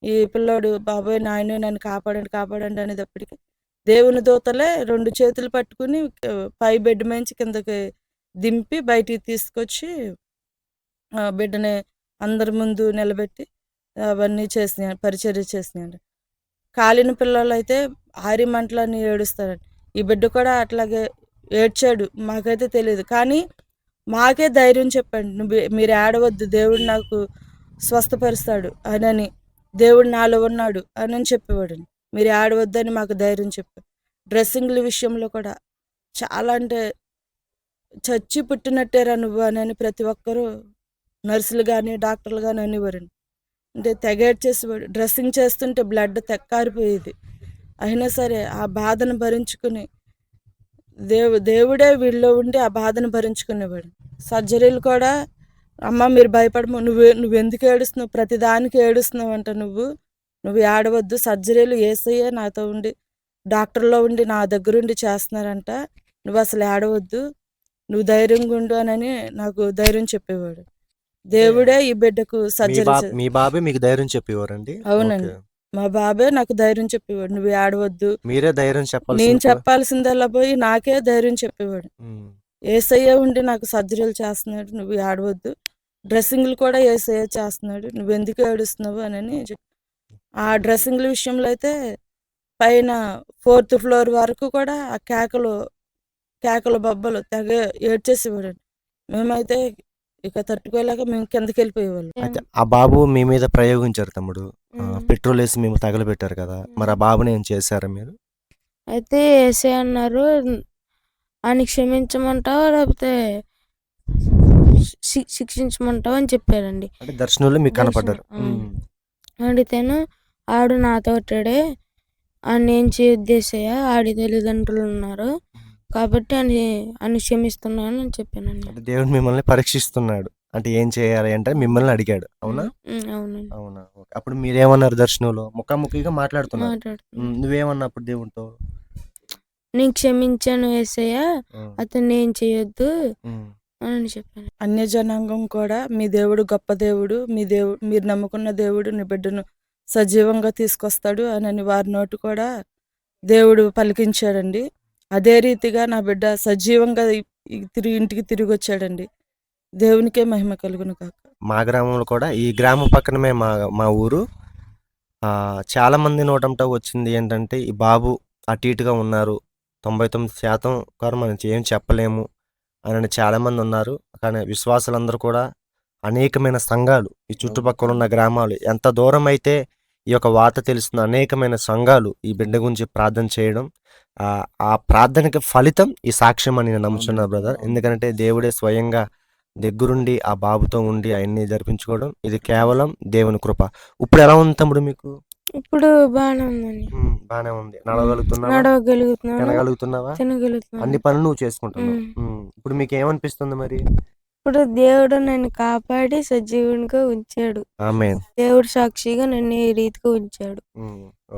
ఈ పిల్లోడు బాబోయ్ నాయన నన్ను కాపాడండి అనేటప్పటికి దేవుని దూతలే 2 చేతులు పట్టుకుని పై బెడ్ మంచి కిందకి దింపి బయటికి తీసుకొచ్చి బిడ్డని అందరి ముందు నిలబెట్టి అవన్నీ చేసినాయి, పరిచర్య చేసినాయండి. కాలిన పిల్లలు అయితే ఆరి మంటలని ఏడుస్తారండి. ఈ బిడ్డ కూడా అట్లాగే ఏడ్చాడు, మాకైతే తెలియదు. కానీ మాకే ధైర్యం చెప్పండి, మీరు ఏడవద్దు, దేవుడు నాకు స్వస్థపరుస్తాడు అని, దేవుడు నాలో ఉన్నాడు అని చెప్పేవాడండి. మీరు ఏడవద్దని మాకు ధైర్యం చెప్పాడు. డ్రెస్సింగ్ల విషయంలో కూడా చాలా అంటే చచ్చి పుట్టినట్టేరా నువ్వు అని ప్రతి ఒక్కరూ నర్సులు కానీ డాక్టర్లు కానీ అనేవారండి. అంటే తెగేడ్చేసేవాడు. డ్రెస్సింగ్ చేస్తుంటే బ్లడ్ తెక్కారిపోయేది. అయినా సరే ఆ బాధను భరించుకుని దేవుడే వీళ్ళలో ఉండి ఆ బాధను భరించుకునేవాడు. సర్జరీలు కూడా, అమ్మ మీరు భయపడము, నువ్వెందుకు ఏడుస్తున్నావు, ప్రతిదానికి ఏడుస్తున్నావు అంట, నువ్వు ఏడవద్దు, సర్జరీలు యేసయ్యే నాతో ఉండి డాక్టర్లో ఉండి నా దగ్గరుండి చేస్తున్నారంట, నువ్వు అసలు ఏడవద్దు, నువ్వు ధైర్యంగా ఉండు అని నాకు ధైర్యం చెప్పేవాడు. దేవుడే ఈ బిడ్డకు సర్జరీ మీ బాబే మీకు ధైర్యం చెప్పేవారండి? అవునండి. ఓకే. మా బాబే నాకు ధైర్యం చెప్పేవాడు. నువ్వు ఏడవద్దు, మీరే ధైర్యం నేను చెప్పాల్సింది కూడా. చెప్పాల్సిందల్లా పోయి నాకే ధైర్యం చెప్పేవాడు. ఉమ్. ఏసయ్య ఉండి నాకు సర్జరీలు చేస్తున్నాడు, నువ్వు ఏడవద్దు, డ్రెస్సింగ్లు కూడా ఏసయ్య చేస్తున్నాడు, నువ్వెందుకు ఏడుస్తున్నావు అని ఆ డ్రెస్సింగ్ల విషయంలో అయితే పైన 4th ఫ్లోర్ వరకు కూడా ఆ కేకలు బొబ్బలు తెగ ఏడ్చేసేవాడు. మేమైతే ఇక తట్టుకోలేక మేము కిందకి వెళ్ళిపోయేవాళ్ళం. అయితే ఆ బాబు మీ మీద ప్రయోగించారు తమ్ముడు. పెట్రోల్ వేసి మేము తగలబెట్టారు కదా, మరి ఆ బాబుని ఏం చేశారా మీరు? అయితే ఏసే అన్నారు, ఆయన క్షమించమంటావా లేకపోతే శిక్షించమంటావా అని చెప్పారండి. అంటే దర్శనంలో మీకు కనపడ్డారు. దర్శనం, అడిగితేను ఆడు నాతోటాడే, ఆయన ఏం చేయొద్దేసయ్యా, ఆడి తల్లిదండ్రులు ఉన్నారు కాబట్టి అని క్షమిస్తున్నాను అని చెప్పానండి. అంటే దేవుడు మిమ్మల్ని పరీక్షిస్తున్నాడు, అంటే ఏం చేయాలి అంటే మిమ్మల్ని అడిగాడు. అవునా? అవునండి. అవునా? ఓకే. అప్పుడు మీరేమన్నారు దర్శనంలో? ముఖాముఖిగా మాట్లాడుతున్నారు. మాట్లాడుతున్నాను. నువ్వేమన్నా అప్పుడు దేవుడితో? నేను క్షమించాను యేసయ్యా, అతన్ని ఏం చేయొద్దు అని చెప్పాను. అన్య జనాంగం కూడా మీ దేవుడు గొప్ప దేవుడు, మీరు నమ్ముకున్న దేవుడు నీ బిడ్డను సజీవంగా తీసుకొస్తాడు అని వారి నోటు కూడా దేవుడు పలికించాడండి. అదే రీతిగా నా బిడ్డ సజీవంగా ఇంటికి తిరిగి వచ్చాడండి. దేవునికే మహిమ కలుగును కాక. మా గ్రామంలో కూడా, ఈ గ్రామం పక్కనమే మా ఊరు. చాలా మంది నోటంట వచ్చింది ఏంటంటే, ఈ బాబు అటు ఇటుగా ఉన్నారు, 99% గారు మనం ఏం చెప్పలేము అని చాలామంది ఉన్నారు. కానీ విశ్వాసులందరూ కూడా, అనేకమైన సంఘాలు ఈ చుట్టుపక్కల ఉన్న గ్రామాలు, ఎంత దూరం అయితే ఈ యొక్క వార్త తెలుస్తున్న అనేకమైన సంఘాలు ఈ బిడ్డ గురించి ప్రార్థన చేయడం, ఆ ప్రార్థనకి ఫలితం ఈ సాక్ష్యం అని నేను నమ్ముచున్నా బ్రదర్. ఎందుకంటే దేవుడే స్వయంగా దగ్గరుండి ఆ బాబుతో ఉండి అవన్నీ జరిపించుకోవడం, ఇది కేవలం దేవుని కృప. ఇప్పుడు ఎలా ఉంది తమ్ముడు మీకు? ఇప్పుడు బాగానే ఉందండి. బాగానే ఉంది. నడవగలుగుతున్నావా? నడవగలుగుతున్నాను, తినగలుగుతున్నావా? తినగలుగుతున్నాను. అన్ని పనులు నువ్వు చేసుకుంటున్నావు. ఇప్పుడు మీకు ఏమనిపిస్తుంది మరి? ఇప్పుడు దేవుడు నన్ను కాపాడి సజీవునిగా ఉంచాడు. ఆమేన్. దేవుడు సాక్షిగా నన్ను ఈ రీతిగా ఉంచాడు.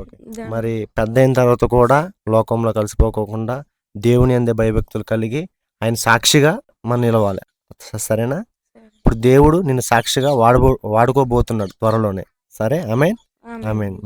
ఓకే. మరి పెద్ద అయిన తర్వాత కూడా లోకంలో కలిసిపోకోకుండా దేవుని అందే భయభక్తులు కలిగి ఆయన సాక్షిగా మనం నిలవాలి. సరేనా? ఇప్పుడు దేవుడు నిన్ను సాక్షిగా వాడుకోబోతున్నాడు త్వరలోనే. సరే? ఆమేన్. ఆమేన్. ఆమేన్.